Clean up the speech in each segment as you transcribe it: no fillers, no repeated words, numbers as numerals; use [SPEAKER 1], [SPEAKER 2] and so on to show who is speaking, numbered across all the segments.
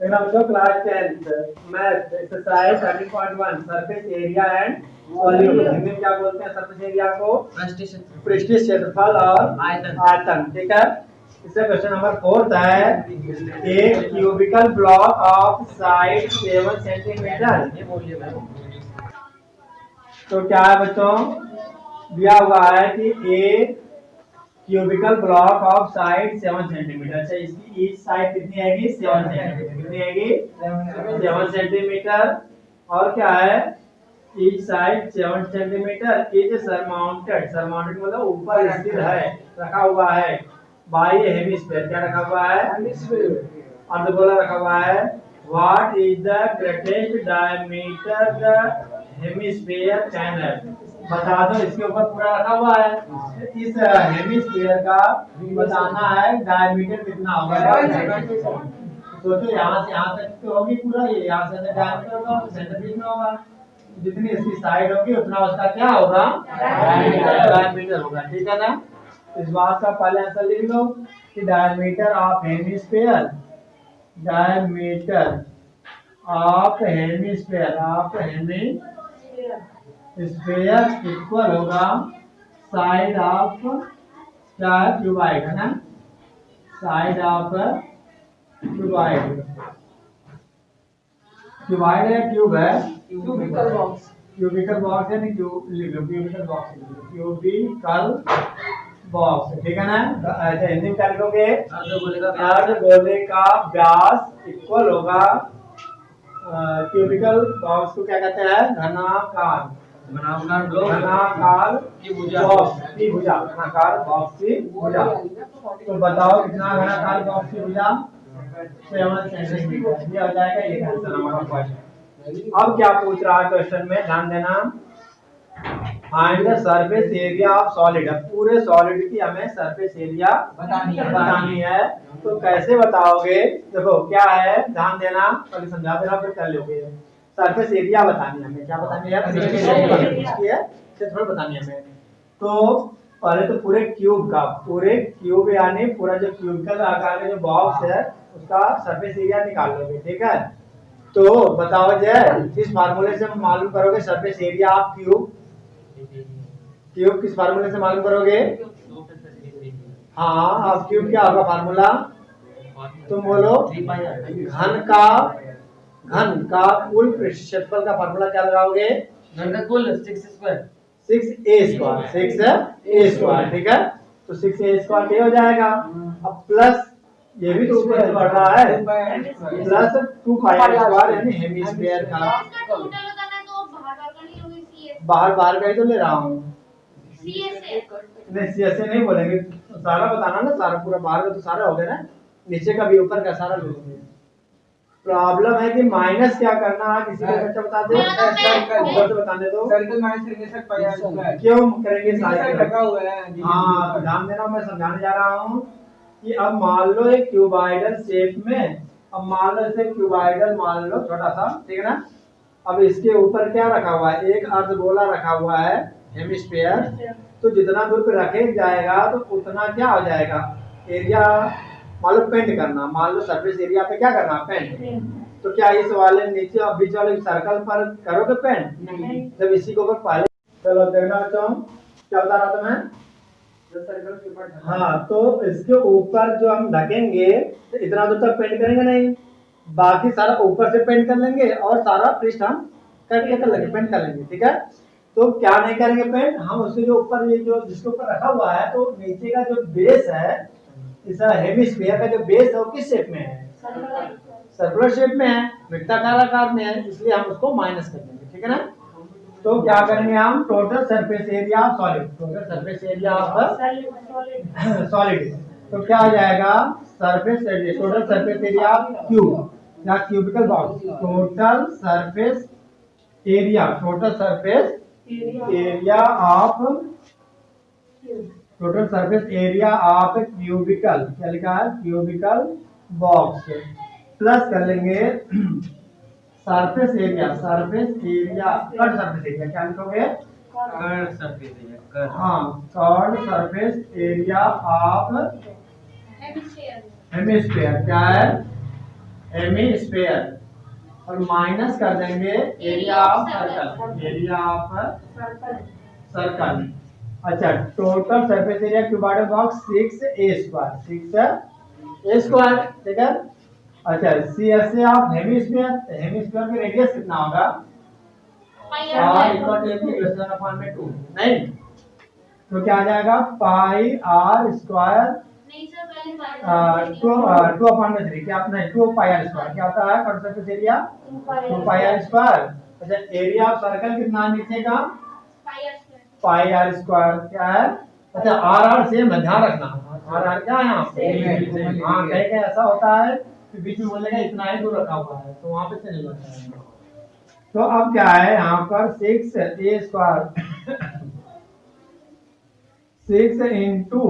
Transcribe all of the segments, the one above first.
[SPEAKER 1] मेरा बच्चों class 10th math exercise 13.1 surface area and volume. Hindi में क्या बोलते हैं सरफेस एरिया को? पृष्ठीय क्षेत्रफल और आयतन। ठीक है। इससे क्वेश्चन नंबर 4 है a cubical block of side 7 centimetre. तो क्या है बच्चों, दिया हुआ है कि a cubical block of side 7 centimetre. अच्छा, इसकी ईच साइड कितनी आएगी? 7 सेंटीमीटर। कितनी आएगी? 7 सेंटीमीटर। और क्या है, each side 7 centimetre is surmounted. Surmounted मतलब ऊपर स्थिर है, रखा हुआ है बाई हेमिस्फीयर। क्या रखा हुआ है? अर्धगोला रखा हुआ है। What is the greatest diameter the hemisphere can have? बता दो, इसके ऊपर पूरा रखा हुआ है। इस हेमिस्फीयर का बताना है डायमीटर कितना होगा। सोचो यहाँ से यहाँ तक तो होगी पूरा, ये यहाँ से डायमीटर होगा तो सेंटर बीच में होगा। जितनी इसकी साइड होगी उतना उसका क्या होगा? डायमीटर होगा। ठीक है ना। इस बात का पहले आंसर लिख लो कि diameter of hemisphere, diameter of hemisphere sphere equal होगा साइड ऑफ क्या है? क्यूबाइड है ना, साइड ऑफ क्यूबाइड। क्यूबाइड है, क्यूब है, क्यूबिकल बॉक्स। क्यूबिकल बॉक्स है, नहीं क्यूबिकल बॉक्स, क्यूबिकल बॉक्स। ठीक है ना। अच्छा, हिंदी में क्या लिखोगे? अर्धगोले का व्यास इक्वल होगा क्यूबिकल बॉक्स को क्या कहते हैं? घनाकार। घनाकार की भुजा, घनाकार बॉक्स की भुजा। तो बताओ कितना घनाकार बॉक्स की भुजा? 7 सेंटीमीटर। ये हो जाएगा ये आंसर हमारा क्वेश्चन। अब क्या पूछ रहा है क्वेश्चन में, ध्यान देना। Find the surface area of solid. अब पूरे सॉलिड की हमें सरफेस एरिया बतानी है। तो कैसे बताओगे? देखो क्या है, ध्यान देना, पहले समझा दे रहा फिर कर लोगे। सरफेस एरिया बतानी है हमें। क्या बतानी है? क्षेत्रफल बतानी है हमें। तो पहले तो पूरे क्यूब का, पूरे क्यूब यानी पूरा जो क्यूबिकल आकार का जो बॉक्स है उसका सरफेस एरिया निकाल लोगे। ठीक है। तो बताओ जय, इस फार्मूले से मालूम करोगे surface area of cube. Cube किस फार्मूले से मालूम करोगे? हाँ, अब क्यूब क्या होगा फार्मूला? तुम बोलो। घन का कुल क्षेत्रफल का फार्मूला क्या लगाओगे?
[SPEAKER 2] घन का कुल 6
[SPEAKER 1] 6a²। ठीक है। तो 6a² क्या हो जाएगा? अब प्लस ये भी तो ऊपर से बढ़ रहा है, प्लस 2πr² यानी हेमिस्फीयर का। बाहर का ही तो ले रहा हूँ। नहीं, सी से नहीं बोलेंगे, सारा बताना ना, सारा पूरा बाहर का तो सारा हो गया ना, नीचे का भी ऊपर का सारा ले लेंगे। प्रॉब्लम है कि माइनस क्या करना है, किसी को बच्चा बता दे। ऊपर से बताने दो।
[SPEAKER 2] सर्कल माइनस
[SPEAKER 1] क्यों करेंगे? साइकिल
[SPEAKER 2] लगा हुआ है।
[SPEAKER 1] हाँ, तो ध्यान देना, मैं समझाने जा रहा हूँ कि अब मान लो एक क्यूबाइडल शेप में, अब मान लो इसे क्यूबाइडल मान लो छोटा सा, ठीक है ना। अब इसके ऊपर क्या रखा हुआ है? एक अर्धगोला रखा हुआ है, हेमिस्फीयर। तो जितना दूर पे रखे जाएगा तो उतना क्या हो जाएगा? एरिया मान लो पेंट करना, मान लो सरफेस एरिया पे क्या करना? पेंट। तो क्या इस वाले नीचे और बीच वाले सर्कल पर करोगे पेंट? जब इसी को ऊपर पहले, चलो देखना बच्चों क्या बता रहा था मैं। हाँ, तो इसके ऊपर जो हम ढकेंगे तो इतना दूर तक पेंट करेंगे नहीं, बाकी सारा ऊपर से पेंट कर लेंगे और सारा पृष्ठ हम कर लेंगे, पेंट कर लेंगे। ठीक है। तो क्या नहीं करेंगे पेंट हम, उसके जो ऊपर ये जो जिसके ऊपर रखा हुआ है, तो नीचे का जो बेस है, इस हेमिस्फीयर का जो बेस है वो किस शेप में है? सर्कुलर शेप में है, वृत्ताकार आकार में है, इसलिए हम उसको माइनस कर देंगे। ठीक है ना। तो क्या करेंगे हम? Total surface area of solid, total surface area of solid. तो क्या हो जाएगा? Surface area, total surface area of cube या cubical box, total surface area, total surface area of, total surface area of cubical, क्या लिखा है? Cubical box, plus कर लेंगे surface area, curved surface area. क्या लिखोगे? हाँ, curved surface area of hemisphere. क्या है? हेमिस्फीयर और माइनस कर देंगे area of circle, area of circle. अच्छा, total surface area cuboidal box 6a square, 6a square, ठीक है। अच्छा, C S A of hemisphere, hemisphere का रेडियस कितना होगा? r equal to application upon में 2, नहीं तो क्या आ जाएगा? पाई आर स्क्वायर
[SPEAKER 3] नहीं सर, पहले
[SPEAKER 1] 2 अपॉन में 3, क्या नहीं 2 पाई आर स्क्वायर, क्या होता है total surface area? 2 pi are square. अच्छा, एरिया ऑफ सर्कल कितना है नीचे का? पाई आर स्क्वायर, क्या है? अच्छा, आर आर सेम है, ध्यान रखना, आर आर क्या है यहाँ पे? हाँ, कहीं कहीं ऐसा होता है कि बीच में बोलेगा इतना ही दूर रखा हुआ है, तो वहां पे चले जाता है। तो अब क्या है यहाँ पर 6a स्क्वायर 6 इंटू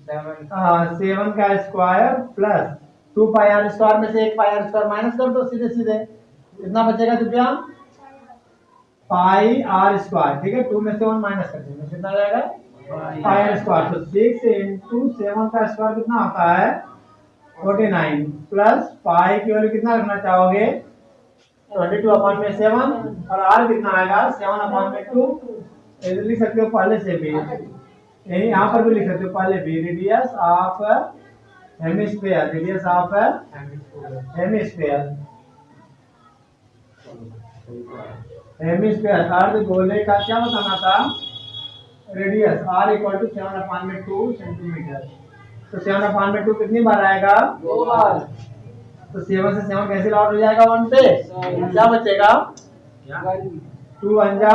[SPEAKER 1] 7 का square plus 2 pi are square में से 1 पाई आर स्क्वायर माइनस कर दो सीधे सीधे, कितना बचेगा दिव्या? पाई आर स्क्वायर, ठीक है। 2 में से 1 माइनस कर देंगे, कितना जाएगा? Pi are square. तो 6 इंटू 7 का स्क्वायर कितना होता है? 49 प्लस पाई की वैल्यू कितना रखना चाहोगे? 22 अपॉन में 7 और आर कितना आएगा? 7 अपॉन में 2। इधर लिख सकते हो पहले से भी, यही यहाँ पर भी लिख सकते हो पहले भी, radius of hemisphere, radius of hemisphere, hemisphere अर्ध गोले का क्या बताना था? Radius r equal to 7 upon में 2 सेंटीमीटर। तो 7 अपॉन में 2 कितनी बार आएगा? 2 बार। तो 7 से 7 कैंसिल आउट हो जाएगा 1 पे, क्या बचेगा? 2 अंजा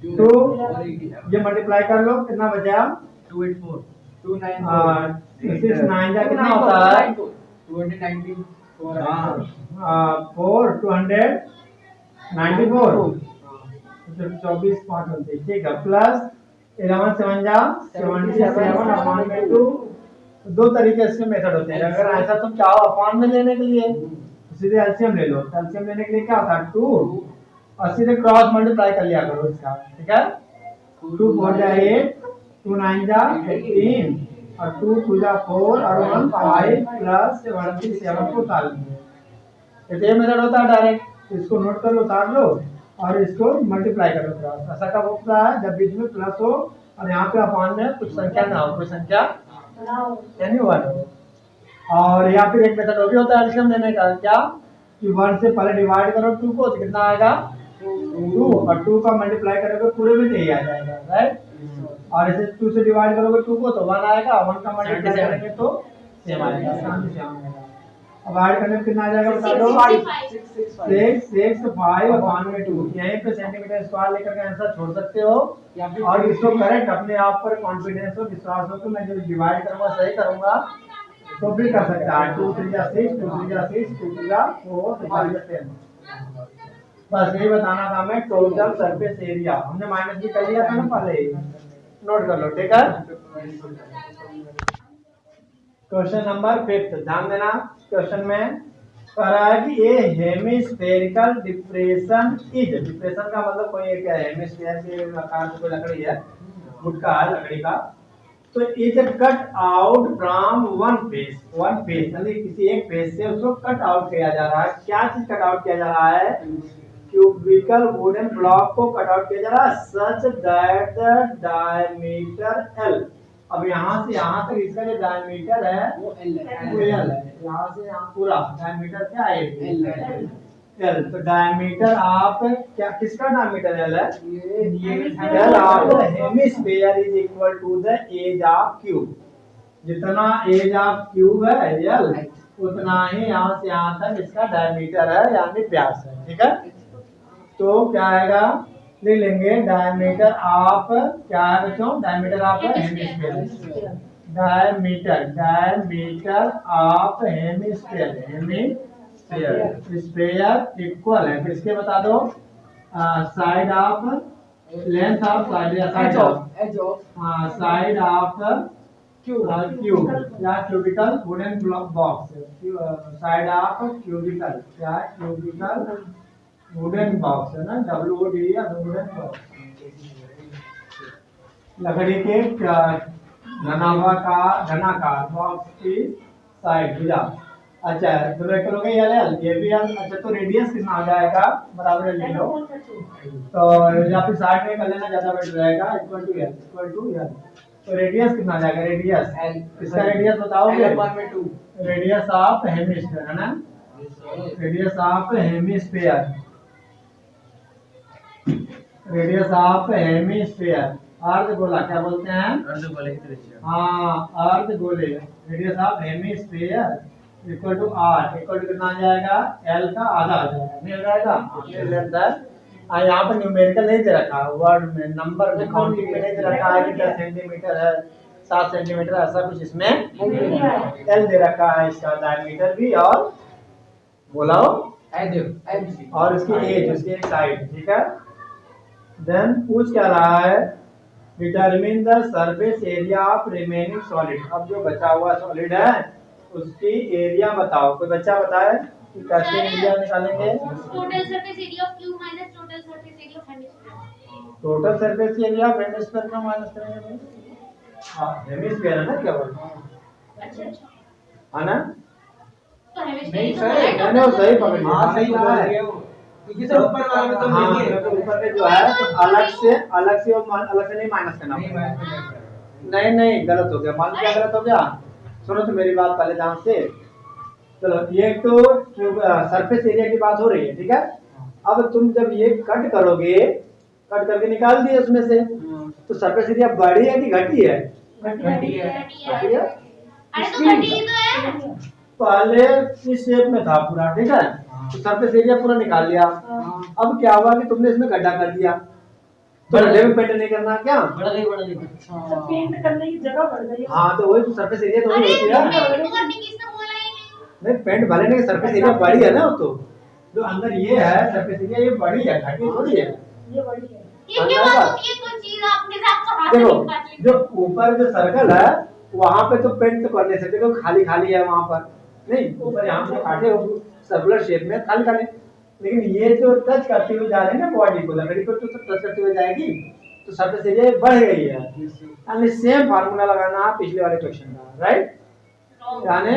[SPEAKER 1] 2, ये मल्टीप्लाई कर लो, कितना बचा?
[SPEAKER 2] 284
[SPEAKER 1] 6 9 जा कितना होता है?
[SPEAKER 2] 219
[SPEAKER 1] 4 294, 24 5 29, ठीक है। प्लस 11 7 जा 77 अपॉन में 2। दो तरीके से मेथड होते हैं, अगर ऐसा तुम चाहो अपॉन में लेने के लिए तो सीधे एलसीएम ले लो, एलसीएम लेने के लिए क्या होता है 2 और सीधे क्रॉस मल्टीप्लाई कर लिया करो इसका, ठीक है। 2 4 जा 8, 2 9 जा 18 और 2 2 जा 4 और 1 5 प्लस 77 को उतार लो। ये मेथड होता है डायरेक्ट, इसको नोट कर लो, उतार लो और इसको मल्टीप्लाई कर लो क्रॉस। ऐसा कब होता है? जब बीच में प्लस हो और यहाँ पे अपॉन में कुछ संख्या ना हो, कोई संख्या यानी 1 हो। और या फिर एक मेथड वो भी होता है एलसीएम लेने का, क्या कि 1 से पहले डिवाइड करो 2 को, तो कितना आएगा? 2 और 2 का मल्टीप्लाई करोगे पूरे में यही आ जाएगा, राइट। और इसे 2 से डिवाइड करोगे 2 को तो 1 आएगा, 1 का मल्टीप्लाई करेंगे तो सेम आएगा, 77 आएगा। अब ऐड करने में कितना आ जाएगा बता दो? 6 5 अपॉन में 2। यहीं पे सेंटीमीटर स्क्वायर लेकर के आंसर छोड़ सकते हो और इसको करेक्ट अपने आप पर कॉन्फिडेंस हो, विश्वास हो कि मैं जो डिवाइड करूंगा सही करूंगा तो भी कर सकता है। 2 3 जा 6, 2 3 जा 6, 2 3 जा 4, 5 जा 10। बस यही बताना था मैं। टोटल सरफेस एरिया हमने माइनस भी कर लिया था ना पहले, नोट कर लो, ठीक है। क्वेश्चन नंबर 5, ध्यान देना। क्वेश्चन में कह रहा है कि ए हेमिस्फेरिकल डिप्रेशन इज, डिप्रेशन का मतलब कोई एक हेमिस्फीयर के आकार से कोई लकड़ी है, गुटका है लकड़ी का, तो is cut out from one face, one face यानी किसी एक फेस से उसको कट आउट किया जा रहा है। क्या चीज कट आउट किया जा रहा है? क्यूबिकल वुडन ब्लॉक को कट आउट किया जा रहा है such that the diameter L. अब यहाँ से यहाँ तक इसका जो डायमीटर है वो एल है, यहाँ से यहाँ पूरा डायमीटर क्या है? एल। तो डायमीटर आप क्या, किसका डायमीटर एल है? L of hemisphere is equal to the edge of cube. जितना एज ऑफ क्यूब है एल, उतना ही यहाँ से यहाँ तक इसका डायमीटर है यानी व्यास है, ठीक है। तो क्या आएगा? ले लेंगे डायमीटर ऑफ, क्या है बच्चों? Diameter of hemisphere, diameter of hemisphere, sphere equal है किसके बता दो? Side of, length of side, side of cube या cubical wooden box, side of cubical, क्या क्यूबिकल वुडन बॉक्स है ना, WOOD या वुडन बॉक्स, लकड़ी के घनाकार बॉक्स की साइड भुजा। अच्छा दोनों इक्वल हो गए एल एल ये भी एल। अच्छा तो रेडियस कितना आ जाएगा बराबर लिख लो तो या फिर साइड में कर लेना ज्यादा बेटर रहेगा इक्वल टू एल। तो रेडियस कितना आ जाएगा रेडियस
[SPEAKER 2] L
[SPEAKER 1] इसका रेडियस बताओगे
[SPEAKER 2] L/2
[SPEAKER 1] रेडियस ऑफ हेमिस्फीयर है ना रेडियस ऑफ हेमिस्फीयर अर्धगोला क्या बोलते हैं
[SPEAKER 2] अर्धगोले की त्रिज्या
[SPEAKER 1] हाँ अर्धगोले radius of hemisphere equal to R equal to कितना आ जाएगा एल का आधा आ जाएगा मिल जाएगा यहाँ पर न्यूमेरिकल नहीं दे रखा वर्ड में नंबर में काउंटिंग में नहीं दे रखा है कि 10 सेंटीमीटर है 7 सेंटीमीटर ऐसा कुछ इसमें एल दे रखा है इसका डायमीटर भी और बोलाओ
[SPEAKER 2] MC
[SPEAKER 1] और इसकी एज उसकी एक साइड ठीक है। देन पूछ क्या रहा है determine the surface area of remaining solid. अब जो बचा हुआ सॉलिड है उसकी एरिया बताओ कोई बच्चा बताए कि कैसे एरिया निकालेंगे
[SPEAKER 3] total surface area of cube minus total surface area of hemisphere.
[SPEAKER 1] Total surface area of hemisphere का माइनस करेंगे हाँ हेमिस्फीयर है ना क्या बोल
[SPEAKER 3] अच्छा
[SPEAKER 1] है ना
[SPEAKER 3] तो
[SPEAKER 2] नहीं
[SPEAKER 3] हेमिस्फीयर
[SPEAKER 2] सर
[SPEAKER 1] मैंने वो सही पकड़ लिया
[SPEAKER 2] हाँ सही बोल रहे हो क्योंकि सर ऊपर वाले में तो
[SPEAKER 1] हाँ
[SPEAKER 2] नहीं है
[SPEAKER 1] क्योंकि ऊपर में जो है तो अलग से नहीं माइनस करना
[SPEAKER 2] नहीं
[SPEAKER 1] पड़ेगा।
[SPEAKER 2] मैं
[SPEAKER 1] नहीं गलत हो गया मालूम क्या गलत हो गया सुनो तो मेरी बात पहले ध्यान से चलो ये तो सरफेस एरिया की बात हो रही है ठीक है। अब तुम जब ये कट करोगे कट करके निकाल दिए उसमें से तो सरफेस एरिया बढ़ी है कि घटी है
[SPEAKER 2] घटी है
[SPEAKER 1] घटी है
[SPEAKER 3] अरे तो घटी ही तो है
[SPEAKER 1] पहले इस शेप में था पूरा ठीक है तो सरफेस एरिया पूरा निकाल लिया। अब क्या हुआ कि तुमने इसमें गड्ढा कर दिया तो गड्ढे में पेंट नहीं करना क्या
[SPEAKER 2] बढ़ गई
[SPEAKER 4] पेंट करने की जगह बढ़ गई है।
[SPEAKER 1] हाँ तो वही तो सरफेस एरिया तो वही
[SPEAKER 3] अरे
[SPEAKER 1] होती है
[SPEAKER 3] पेंट करने किसने बोला ही नहीं।
[SPEAKER 1] नहीं पेंट भले नहीं सरफेस एरिया बड़ी है ना वो तो जो अंदर ये है सरफेस एरिया ये बड़ी है घटी थोड़ी है।
[SPEAKER 4] ये बड़ी है।
[SPEAKER 3] ये क्या बात होती है कोई चीज आपके साथ तो हाथ
[SPEAKER 1] देखो
[SPEAKER 3] नहीं काट ली।
[SPEAKER 1] जो ऊपर जो सर्कल है वहां पे तो पेंट तो कर नहीं सकते तो खाली खाली है वहां पर नहीं ऊपर यहाँ पे काटे सर्कुलर शेप में खाली खाली लेकिन ये जो टच करते हुए जा रहे हैं ना बॉडी को लकड़ी को तो टच करते हुए जाएगी तो सरफेस एरिया बढ़ गई है यानी सेम फार्मूला लगाना पिछले वाले क्वेश्चन का राइट यानी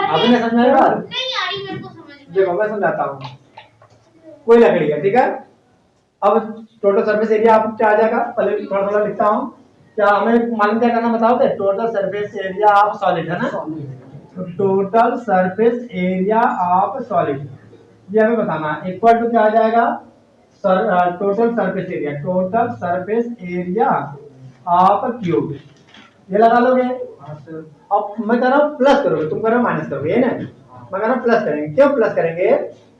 [SPEAKER 1] आपने समझा बात
[SPEAKER 3] नहीं आ रही मेरे को समझ में।
[SPEAKER 1] देखो मैं समझाता हूँ कोई लकड़ी है ठीक है। अब टोटल सरफेस एरिया आप क्या आ जाएगा पहले थोड़ा थोड़ा लिखता हूँ क्या हमें मालूम क्या करना बताओगे total surface area of solid है ना total surface area of solid ये हमें बताना है इक्वल टू क्या आ जाएगा total surface area of cube ये लगा लोगे। अब मैं कह रहा हूँ प्लस करोगे तुम कह रहे हो माइनस करोगे ये ना मैं कह रहा हूँ प्लस करेंगे क्यों प्लस करेंगे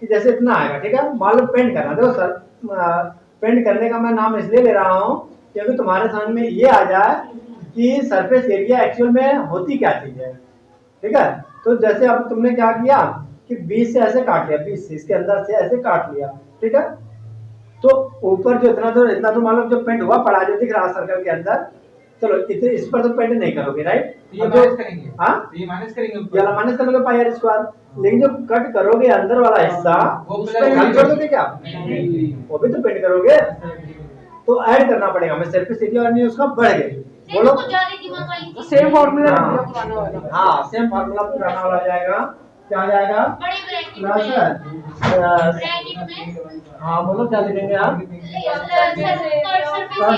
[SPEAKER 1] कि जैसे इतना आएगा ठीक है मान लो पेंट करना देखो सर पेंट करने का मैं नाम इसलिए ले रहा हूँ क्योंकि तुम्हारे समझ में ये आ जाए कि सरफेस एरिया एक्चुअल में होती क्या चीज है ठीक है। तो जैसे अब तुमने क्या किया कि 20 से ऐसे काट लिया 20 से इसके अंदर से ऐसे काट लिया ठीक है। तो ऊपर जो इतना तो मान लो जो पेंट हुआ पड़ा जो दिख रहा सर्कल के अंदर चलो इतने इस पर तो पेंट नहीं करोगे राइट
[SPEAKER 2] ये माइनस करेंगे
[SPEAKER 1] हाँ
[SPEAKER 2] ये माइनस करेंगे
[SPEAKER 1] ये वाला माइनस कर लोगे पाई आर स्क्वायर लेकिन जो कट करोगे अंदर वाला हिस्सा
[SPEAKER 2] वो
[SPEAKER 1] उस पर खाली छोड़ दोगे क्या वो भी तो पेंट करोगे तो ऐड करना पड़ेगा हमें सरफेस एरिया और नहीं उसका बढ़ गई बोलो
[SPEAKER 3] कुछ ज्यादा दिमाग वाली चीज।
[SPEAKER 4] सेम फॉर्मूला
[SPEAKER 1] हाँ।
[SPEAKER 4] रख दिया पुराना वाला।
[SPEAKER 1] हाँ सेम फार्मूला पुराना वाला जाएगा क्या आ जाएगा
[SPEAKER 3] बड़े ब्रैकेट
[SPEAKER 1] प्लस
[SPEAKER 3] में ब्रैकेट में
[SPEAKER 1] हाँ बोलो क्या लिखेंगे आप curve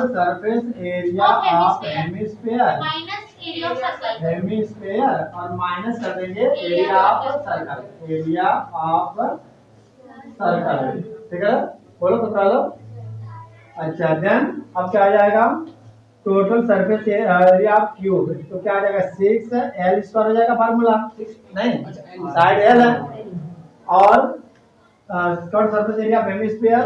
[SPEAKER 1] surface area of hemisphere
[SPEAKER 3] minus area of circle
[SPEAKER 1] hemisphere और माइनस कर देंगे एरिया ऑफ सर्कल ठीक है बोलो पकड़ा लो। अच्छा देन अब क्या आ जाएगा total surface area of cube तो क्या आ जाएगा 6 एल स्क्वायर हो जाएगा फार्मूला नहीं साइड एल है और curve surface area of hemisphere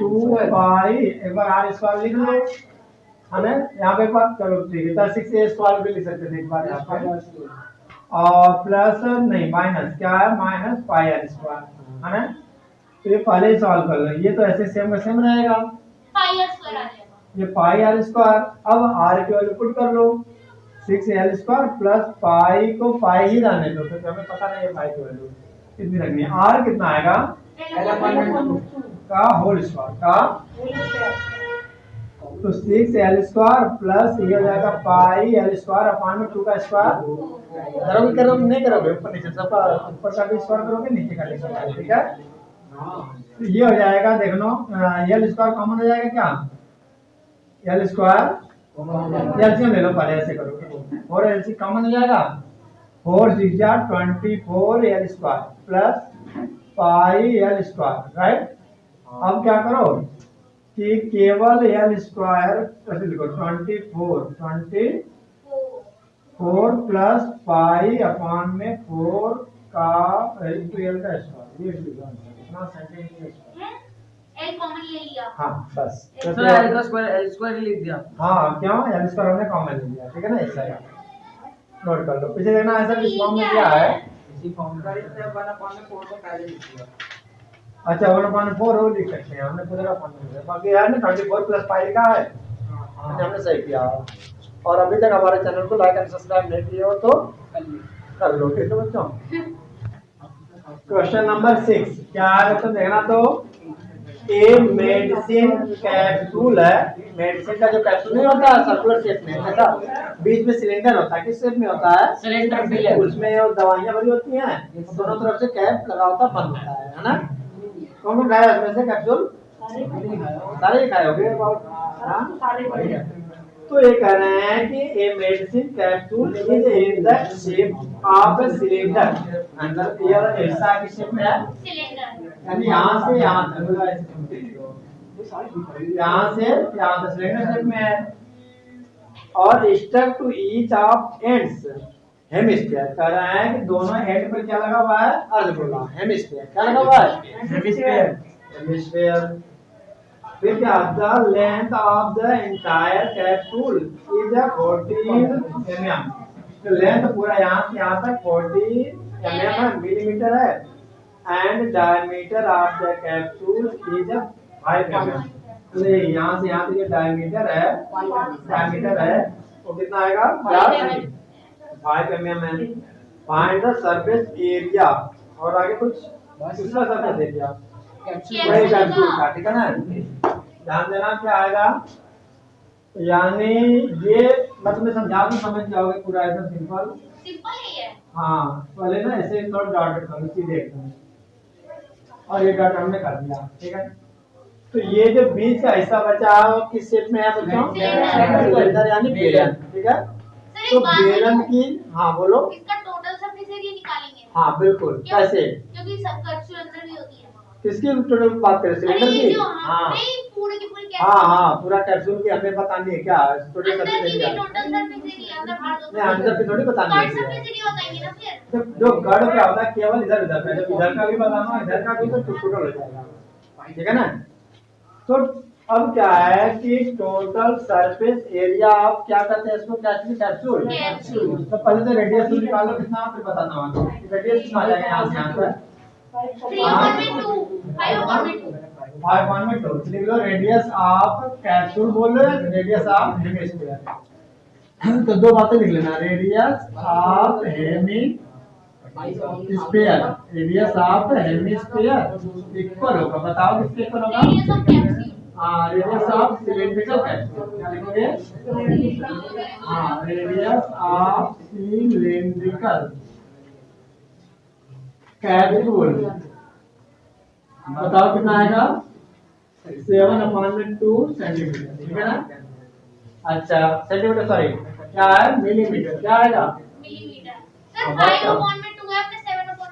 [SPEAKER 1] 2 पाई एक बार आर स्क्वायर लिख लो है ना यहाँ पे पर चलो ठीक है तो 6 ए स्क्वायर भी लिख सकते थे एक बार यहाँ पे और प्लस नहीं माइनस क्या है माइनस पाई आर स्क्वायर है ना तो ये पहले ही सॉल्व कर लो ये तो ऐसे सेम का सेम रहेगा
[SPEAKER 3] पाई आर स्क्वायर आ जाएगा
[SPEAKER 1] ये पाई आर स्क्वायर अब आर की वैल्यू पुट कर लो 6 एल स्क्वायर प्लस पाई को पाई ही रहने दो क्योंकि हमें पता नहीं है पाई की वैल्यू कितनी रखनी है आर कितना आएगा का होल स्क्वायर का तो 6l² प्लस ये हो जाएगा पाई l² अपान में 2 का स्क्वायर करोगे करोगे नहीं करोगे ऊपर नीचे सबका ऊपर का भी स्क्वायर करोगे नीचे का भी स्क्वायर ठीक है। तो ये हो जाएगा देख लो l² कॉमन हो जाएगा क्या l² एलसीएम ले लो पहले ऐसे करोगे और एलसी कॉमन हो जाएगा 4 6 जा 24 l² plus pi l² right. अब क्या करो कि केवल l² ऐसे लिखो 24 प्लस पाई अपान में 4 का इंटू l का स्क्वायर ये लिखो इतना सेंटीमीटर
[SPEAKER 3] एल कॉमन ले लिया।
[SPEAKER 1] हाँ बस
[SPEAKER 2] सर एल का स्क्वायर लिख दिया।
[SPEAKER 1] हाँ क्यों l² हमने कॉमन ले लिया ठीक है ना ऐसा है नोट कर लो पीछे देखना ऐसा किस फॉर्म में क्या है
[SPEAKER 2] इसी फॉर्म का इससे 1/4 को पहले लिख दिया।
[SPEAKER 1] अच्छा 1/4 वो लिख सकते हैं हमने पूरा फॉर्म में लिखा बाकी यार ने 24 प्लस पाई लिखा है हमने सही किया। और अभी तक हमारे चैनल को लाइक एंड सब्सक्राइब नहीं किए हो तो कर लो ठीक है बच्चों। क्वेश्चन नंबर 6 क्या है बच्चों देखना तो ए मेडिसिन कैप्सूल है मेडिसिन का जो कैप्सूल नहीं होता सर्कुलर शेप में ऐसा बीच में सिलेंडर होता है किस शेप में होता है
[SPEAKER 2] सिलेंडर फिलर
[SPEAKER 1] उसमें वो दवाइयां भरी होती हैं दोनों तरफ से कैप लगा होता बंद होता है ना। कौन कौन खाया उसमें से कैप्सूल सारे ही खाए होंगे हाँ? तो ये कह रहे हैं कि a medicine capsule is in the shape of a cylinder अंदर ये वाला हिस्सा किस शेप में है
[SPEAKER 3] सिलेंडर
[SPEAKER 1] यानी यहाँ से यहाँ तक यहाँ से सिलेंडर शेप में है और stuck to each of ends hemisphere कह रहा है कि दोनों एंड पर क्या लगा हुआ है अर्धगोला हेमिस्फीयर क्या लगा हुआ है हेमिस्फीयर। फिर क्या the length of the entire capsule is 14 mm तो लेंथ पूरा यहाँ से यहाँ तक 40 mm मिलीमीटर है and diameter of the capsule is 5 mm तो यहाँ से यहाँ तक जो डायमीटर है वो कितना आएगा 5 mm है। फाइंड द सरफेस एरिया और आगे कुछ दूसरा सरफेस एरिया वही कैप्सूल का ठीक है ना ध्यान देना क्या आएगा यानी ये मतलब समझा तो समझ जाओगे पूरा एकदम सिंपल
[SPEAKER 3] ही है।
[SPEAKER 1] हाँ पहले ना ऐसे थोड़ा डॉट करो सीधे एकदम और ये डॉट हमने कर दिया ठीक है। तो ये जो बीच का हिस्सा बचा है वो किस शेप में है बच्चों सिलेंडर यानी बेलन ठीक है। तो बेलन की हाँ बोलो
[SPEAKER 3] इसका टोटल सरफेस एरिया निकालेंगे।
[SPEAKER 1] हाँ बिल्कुल कैसे
[SPEAKER 3] क्योंकि सब कैप्सूल अंदर भी होती है।
[SPEAKER 1] किसकी टोटल बात करें सिलेंडर की
[SPEAKER 3] हाँ नहीं पूरे की पूरी
[SPEAKER 1] हाँ पूरा कैप्सूल की हमें बतानी है क्या टोटल
[SPEAKER 3] अंदर
[SPEAKER 1] सरफेस
[SPEAKER 3] की
[SPEAKER 1] एरिया
[SPEAKER 3] टोटल सरफेस एरिया अंदर बाहर दो
[SPEAKER 1] नहीं अंदर की थोड़ी बतानी
[SPEAKER 3] कट
[SPEAKER 1] है
[SPEAKER 3] सरफेस एरिया बताएंगे ना फिर।
[SPEAKER 1] जो गढ़ क्या होता है केवल इधर उधर का जब इधर का भी बताना इधर का भी तो टोटल हो जाएगा ठीक है ना। तो अब क्या है कि टोटल सरफेस एरिया आप क्या करते हैं इसको क्या चीज कैप्सूल तो पहले तो रेडियस निकालो कितना फिर बताना होगा रेडियस कितना आ जाएगा यहाँ से यहाँ तक 5.2 लिख लो रेडियस ऑफ कैप्सूल बोल रहे हैं रेडियस ऑफ हेमिस्फीयर तो दो बातें लिख लेना रेडियस ऑफ हेमिस्फीयर इक्वल होगा बताओ किसके इक्वल होगा
[SPEAKER 3] रेडियस ऑफ कैप्सूल
[SPEAKER 1] हाँ रेडियस ऑफ सिलेंड्रिकल कैप्सूल क्या लिखोगे हाँ रेडियस ऑफ सिलेंड्रिकल कैप्सूल बताओ कितना आएगा 7/2 सेंटीमीटर ठीक है ना। अच्छा सेंटीमीटर सॉरी क्या है मिलीमीटर क्या आएगा
[SPEAKER 3] मिलीमीटर सर 5/2 है अपने 7/2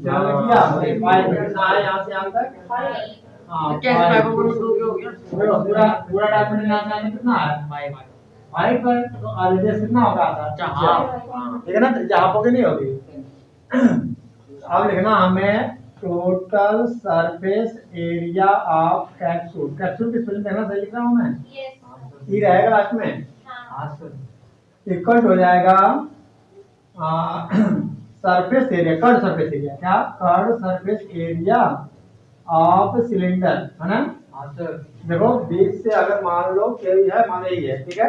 [SPEAKER 1] क्या किया 5 कितना है यहाँ से यहाँ तक हाँ
[SPEAKER 2] कैसे 5/2 हो गया
[SPEAKER 1] पूरा पूरा डायमीटर यहाँ से कितना है 5 पर तो रेडियस कितना होगा
[SPEAKER 2] अच्छा हाँ
[SPEAKER 1] ठीक है ना यहाँ पर नहीं होगी। अब लिखना हमें total surface area of capsule capsule की स्पेलिंग देखना सही लिख रहा हूँ मैं
[SPEAKER 3] यस
[SPEAKER 1] ई रहेगा लास्ट में
[SPEAKER 3] हां
[SPEAKER 1] इक्वल हो जाएगा surface area curved surface area क्या curved surface area of cylinder है ना।
[SPEAKER 2] हाँ सर
[SPEAKER 1] देखो बीच से अगर मान लो कि है मान यही है ठीक है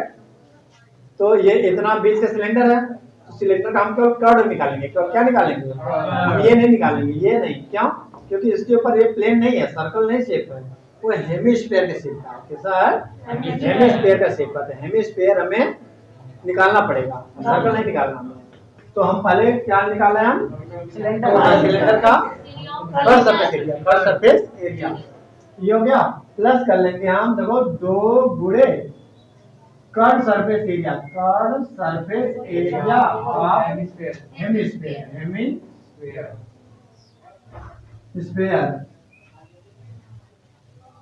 [SPEAKER 1] तो ये इतना बीच का सिलेंडर है तो सिलेंडर का हम कर्ड निकालेंगे क्या निकालेंगे हम ये नहीं निकालेंगे ये नहीं क्यों क्योंकि इसके ऊपर ये प्लेन नहीं है सर्कल नहीं शेप है वो हेमिस्फीयर के शेप का। कैसा है? हेमिस्फीयर का शेप का। हेमिस्फीयर हमें निकालना पड़ेगा, सर्कल नहीं निकालना हमें। तो हम पहले क्या निकाला है? हम सिलेंडर का curve surface area. Curve surface area ये हो गया। प्लस कर लेंगे हम, देखो 2 गुणे curve surface area. Curve surface area of hemisphere sphere.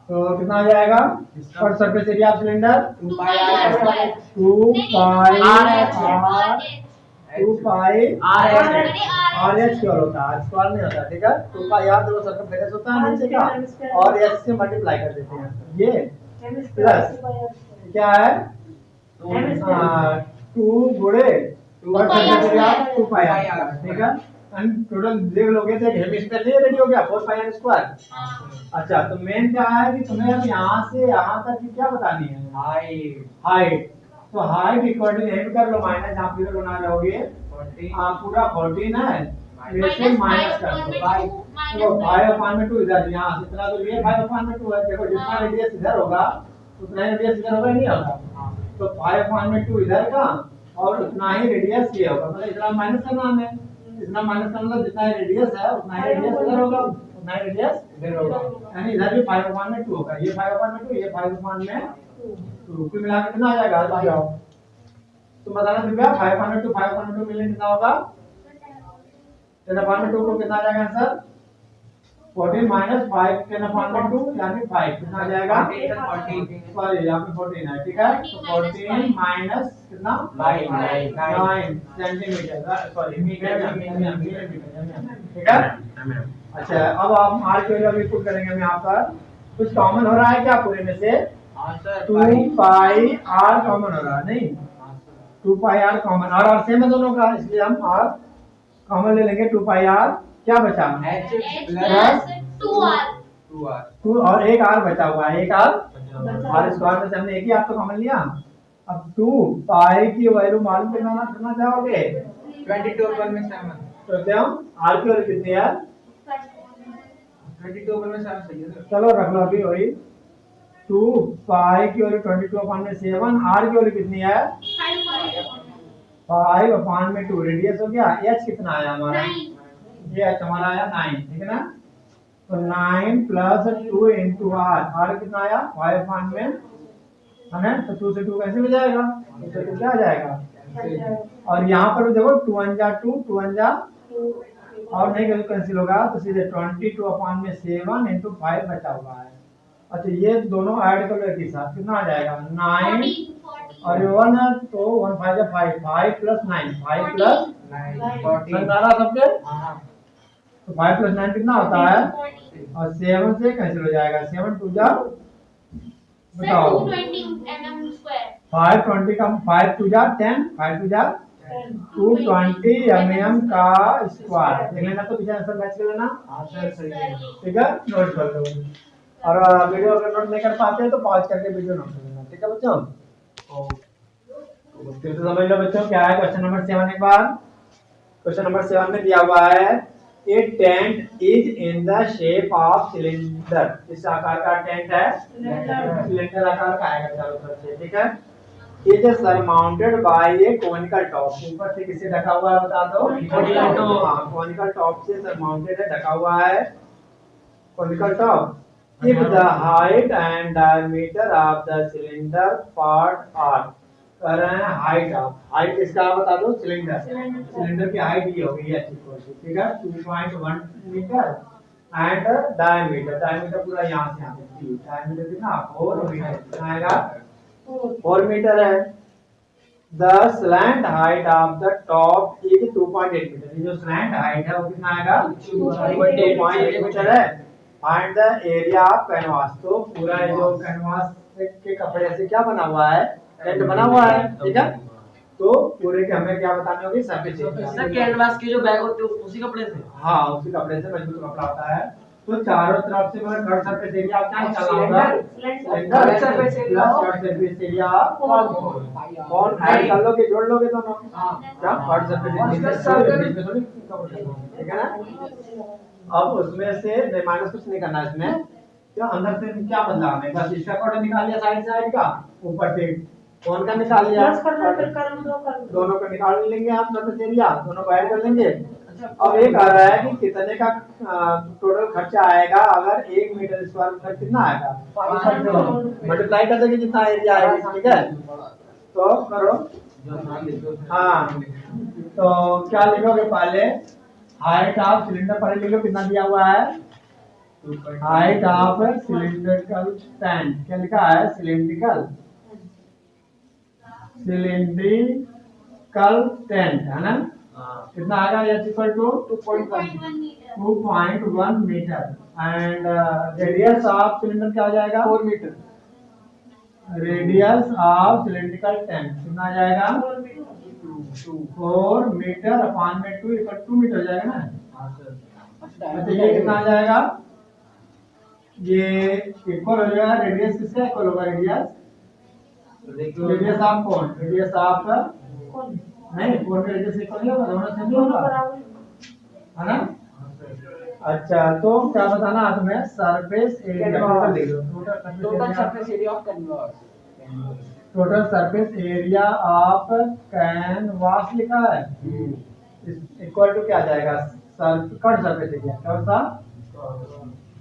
[SPEAKER 1] तो कितना आ जाएगा? Curve surface area of cylinder
[SPEAKER 3] 2 pi r square
[SPEAKER 1] 2 पाई
[SPEAKER 3] अरे
[SPEAKER 1] आर एच स्क्वायर होता है, स्क्वायर नहीं होता। ठीक है, 2 पाई आर देखो सर्कमफ्रेंस होता है नीचे का, और एच से मल्टीप्लाई कर देते हैं। ये प्लस क्या है? 2 गुणे
[SPEAKER 3] 2 पाई r स्क्वायर
[SPEAKER 1] 2 पाई आर। ठीक है, एंड टोटल देख लोगे तो हेमिस्फीयर नहीं रेडी हो गया 4 पाई आर स्क्वायर। अच्छा, तो मेन क्या है कि तुम्हें अब यहाँ से यहाँ तक की क्या बतानी है? हाइट। तो हाइट इक्वल टू यही कर लो माइनस, यहाँ पे बना जाओगे पूरा 14 है, वैसे माइनस कर दो 5। तो 5/2 इधर यहाँ से इतना तो ये 5/2 है। देखो जितना रेडियस इधर होगा उतना ही रेडियस इधर होगा, नहीं होगा? तो 5/2 इधर का और उतना ही रेडियस ये होगा, मतलब इतना माइनस करना हमें। इतना माइनस करना मतलब जितना रेडियस है उतना ही रेडियस इधर होगा, उतना ही रेडियस इधर होगा। यानी इधर भी 5/2 होगा, ये 5/2 ये 5/2 कुल मिला के कितना आ जाएगा? आ जाओ तो बताना कृपया। 5/2 मिलियन कितना होगा? 10/2 को कितना आ जाएगा आंसर? 14 माइनस 5 10/2 यानी 5 कितना आ जाएगा? सॉरी यहाँ पे 14 है। ठीक है, तो 14 माइनस कितना? 9 सेंटीमीटर, सॉरी मीटर। ठीक है, अच्छा अब आप आर की वैल्यू अभी पुट करेंगे हम यहाँ पर। कुछ कॉमन हो रहा है क्या पूरे में से? 2 पाई आर कॉमन हो रहा है, नहीं? 2 पाई आर कॉमन, और सेम है दोनों का, इसलिए हम आर कॉमन ले लेंगे। 2 पाई आर क्या बचा?
[SPEAKER 3] प्लस 2r
[SPEAKER 1] 2 और एक आर बचा हुआ है, एक आर स्क्वायर में से हमने एक ही आर तो कॉमन लिया। अब 2 पाई की वैल्यू मालूम करना चाहोगे?
[SPEAKER 2] 22 में 7
[SPEAKER 1] तो क्या आर की वैल्यू कितनी है?
[SPEAKER 2] 22 में 7 सही है सर।
[SPEAKER 1] चलो रख लो अभी वही। 2 पाई की वैल्यू 22/7, आर की वैल्यू कितनी है? 5/2 रेडियस हो गया। एच कितना आया हमारा?
[SPEAKER 3] 9
[SPEAKER 1] ये एच हमारा आया 9। ठीक है ना, तो 9 प्लस 2 इंटू आर। आर कितना आया? 5/2 है ना, तो 2 से 2 कैसे हो जाएगा? तो 2 से क्या आ जाएगा? और यहाँ पर भी देखो 2 1 जा 2 2 1 जा और नहीं कैंसिल होगा, तो सीधे 22/7 इंटू 5 बचा हुआ है। अच्छा, ये दोनों ऐड कर लो एक ही साथ, कितना आ जाएगा? 9 और ये 1 है तो 1 5 जा 5 5 प्लस 9 5 प्लस 9 सबके। तो 5 प्लस 9 कितना होता है? और 7 से कैंसिल हो जाएगा, 7 2 जा बताओ
[SPEAKER 3] 220 mm स्क्वायर
[SPEAKER 1] 520 का 5 2 जा 10 5 2 जा 220 mm का स्क्वायर। देख लेना तो पीछे आंसर मैच कर लेना। ठीक है, नोट कर लो। और वीडियो अगर नोट नहीं कर पाते तो पॉज करके वीडियो नोट कर लेना। ठीक है बच्चों, फिर से समझ लो बच्चों क्या है। क्वेश्चन नंबर 7 एक बार। क्वेश्चन नंबर 7 में दिया हुआ है a tent is in the shape of cylinder. किस आकार का टेंट है? सिलेंडर आकार का आएगा चारों तरफ से। ठीक है, is surmounted bye A conical top. ऊपर से किससे ढका हुआ है बता दो? कोनिकल टॉप से सरमाउंटेड है, ढका हुआ है conical top. If the height and diameter of the cylinder part are, कह रहे हैं हाइट किसका बता दो? सिलेंडर की हाइट ये होगी ये अच्छी क्वेश्चन। ठीक है, 2.1 मीटर एंड डायमीटर पूरा यहाँ से यहाँ तक डायमीटर कितना? 4 मीटर आएगा, 4 मीटर है। The slant height of the top is 2.8 metre. ये जो slant height है वो कितना आएगा? 2.8 मीटर है। Find the area of canvas. तो पूरा जो कैनवास के कपड़े से क्या बना हुआ है? टेंट बना हुआ है। ठीक है, तो पूरे के हमें क्या बताने होगी? Surface area.
[SPEAKER 2] कैनवास की जो बैग होती है उसी कपड़े से?
[SPEAKER 1] हाँ, उसी कपड़े से मजबूत कपड़ा होता है। तो चारों तरफ से मतलब कर्व सरफेस एरिया आप क्या निकालना होगा? Cylinder surface area curve surface area कौन ऐड कर लोगे, जोड़ लोगे दोनों? क्या कर्व सरफेस एरिया। ठीक है ना, अब उसमें से माइनस कुछ नहीं करना है इसमें। क्या अंदर से क्या बदला हमें, बस इसका क्वार्टर निकाल लिया साइड साइड का, ऊपर से कौन का निकाल लिया,
[SPEAKER 4] प्लस करना फिर कर दो कर दो।
[SPEAKER 1] दोनों को निकाल लेंगे हम, सरफेस एरिया दोनों को ऐड कर लेंगे।
[SPEAKER 2] अच्छा
[SPEAKER 1] अब ये कह रहा है कि कितने का टोटल खर्चा आएगा, अगर 1 मीटर स्क्वायर फीट कितना आएगा, मल्टीप्लाई कर देंगे जितना एरिया आएगा, ठीक है। तो करो, हाँ तो क्या लिखोगे, पहले हाइट ऑफ सिलेंडर पहले लिखो कितना दिया हुआ है, हाइट ऑफ सिलिंड्रिकल टैंक, क्या लिखा है, सिलिंड्रिकल टैंक है ना, कितना आएगा, H equal to
[SPEAKER 3] 2.1 metre
[SPEAKER 1] 2.1 metre and radius of cylinder क्या हो जाएगा,
[SPEAKER 2] 4 metre.
[SPEAKER 1] Radius of cylindrical tank कितना आ जाएगा, 4 मीटर अपॉन में 2 इक्वल 2 मीटर हो जाएगा ना। अच्छा ये कितना आ जाएगा, ये इक्वल हो जाएगा, रेडियस किसका इक्वल होगा, रेडियस ऑफ कौन, रेडियस ऑफ नहीं, कौन का रेडियस इक्वल नहीं होगा, दोनों सेम
[SPEAKER 4] दोनों
[SPEAKER 1] होगा,
[SPEAKER 4] बराबर।
[SPEAKER 1] है ना। अच्छा तो क्या बताना है तुम्हें, सरफेस एरिया टोटल लिख दो,
[SPEAKER 2] total surface area of canvas.
[SPEAKER 1] Total surface area of canvas लिखा है, इक्वल टू क्या आ जाएगा, कट सरफेस एरिया, कौन सा,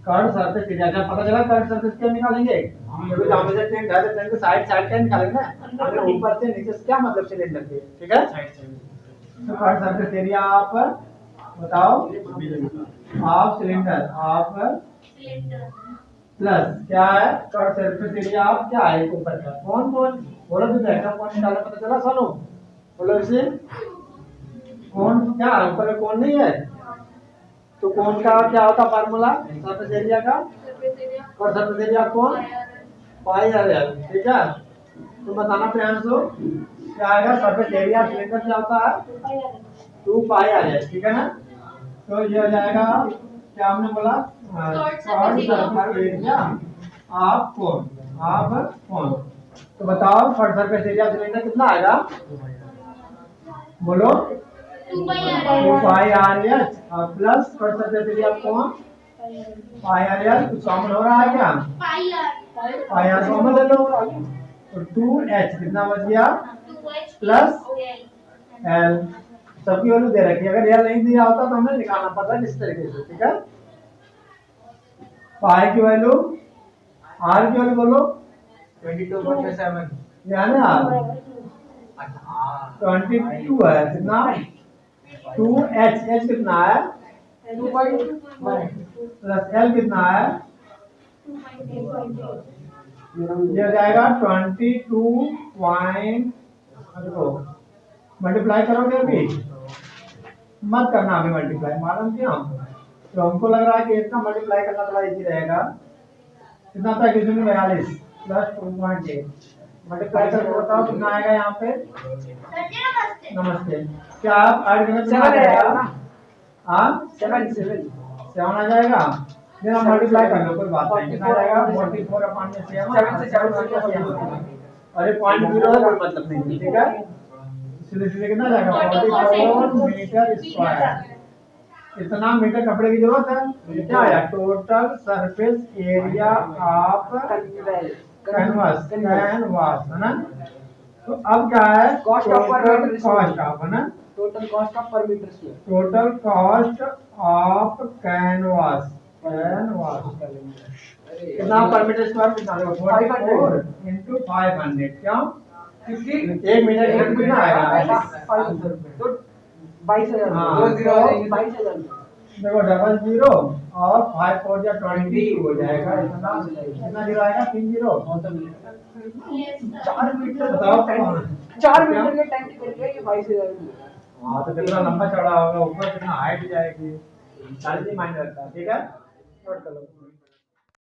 [SPEAKER 1] कट सरफेस एरिया। जब पता चला कट सरफेस क्या निकालेंगे, क्योंकि सामने से टेंट है तो टेंट के साइड साइड का निकालेंगे ना, अगर ऊपर से नीचे से क्या मतलब सिलेंडर के, ठीक है। तो कट सरफेस एरिया आप बताओ, of cylinder of
[SPEAKER 3] cylinder
[SPEAKER 1] plus क्या है, कट सरफेस एरिया आप क्या है, ऊपर का कौन कौन बोलो, तो देखा कौन निकाला पता चला, सुनो बोलो इसे, कौन क्या ऊपर में कौन नहीं है, तो कौन का क्या होता फार्मूला सरफेस एरिया का,
[SPEAKER 3] सरफेस एरिया
[SPEAKER 1] और सरफेस एरिया कौन, पाई आर एल, ठीक है। तो बताना प्रयास हो क्या आएगा, सरफेस एरिया सिलेंडर क्या होता है, 2 पाई आर एल, ठीक है ना। तो ये हो जाएगा, क्या हमने बोला, short surface area of cone, of cone. तो बताओ शॉर्ट सरफेस एरिया सिलेंडर कितना आएगा, बोलो
[SPEAKER 3] 2
[SPEAKER 1] pi R H plus short surface area cone pi R L, कुछ कॉमन हो रहा है क्या,
[SPEAKER 3] पाई
[SPEAKER 1] पाई आर कॉमन ले लो, और 2h कितना बच गया,
[SPEAKER 3] 2h
[SPEAKER 1] प्लस एल, सबकी वैल्यू दे रखी है, अगर एल नहीं दिया होता तो हमें निकालना पड़ता है इस तरीके से, ठीक है। पाई की वैल्यू, आर की वैल्यू बोलो,
[SPEAKER 2] 22.7।
[SPEAKER 1] ये है ना 22 है, कितना 2h, h कितना है
[SPEAKER 2] 2.1
[SPEAKER 1] प्लस एल कितना है, ये हो जाएगा 22 पॉइंट, मल्टीप्लाई करोगे अभी मत करना, अभी मल्टीप्लाई मालूम क्यों, तो हमको लग रहा है कि इतना मल्टीप्लाई करना थोड़ा इजी रहेगा, कितना था 42 प्लस 2.8, मल्टीप्लाई करके बताओ कितना आएगा यहाँ पे, नमस्ते, क्या आप ऐड करना चाहेंगे, हाँ 7 आ जाएगा, फिर हम मल्टीप्लाई कर लो, कोई बात नहीं, कितना आ जाएगा 44 अपॉन में 7, अरे पॉइंट 0 है, कोई मतलब नहीं, ठीक है। सीधे सीधे कितना जाएगा 44 मीटर स्क्वायर, इतना मीटर कपड़े की जरूरत है, क्या आया, total surface area of canvas, canvas है ना। तो अब क्या है,
[SPEAKER 2] Cost of per meter
[SPEAKER 1] cost of, है ना,
[SPEAKER 2] total cost of per metre square.
[SPEAKER 1] Total cost of canvas, canvas कितना पर मीटर स्क्वायर निकालो, 44 into 500, क्यों, क्योंकि 1 मीटर का कितना आएगा,
[SPEAKER 2] तो 22,000,
[SPEAKER 1] हाँ,
[SPEAKER 2] 22,000
[SPEAKER 1] देखो 00 और 5 4 या 22 हो जाएगा, इतना कितना जीरो आएगा, 3 जीरो,
[SPEAKER 2] 4 मीटर
[SPEAKER 1] बताओ,
[SPEAKER 2] 4 मीटर के टैंक के लिए ये 22,000।
[SPEAKER 1] हाँ तो कितना लंबा चौड़ा होगा, ऊपर कितना हाइट जाएगी, सारी चीज मायने रखता है, ठीक है, नोट कर लो।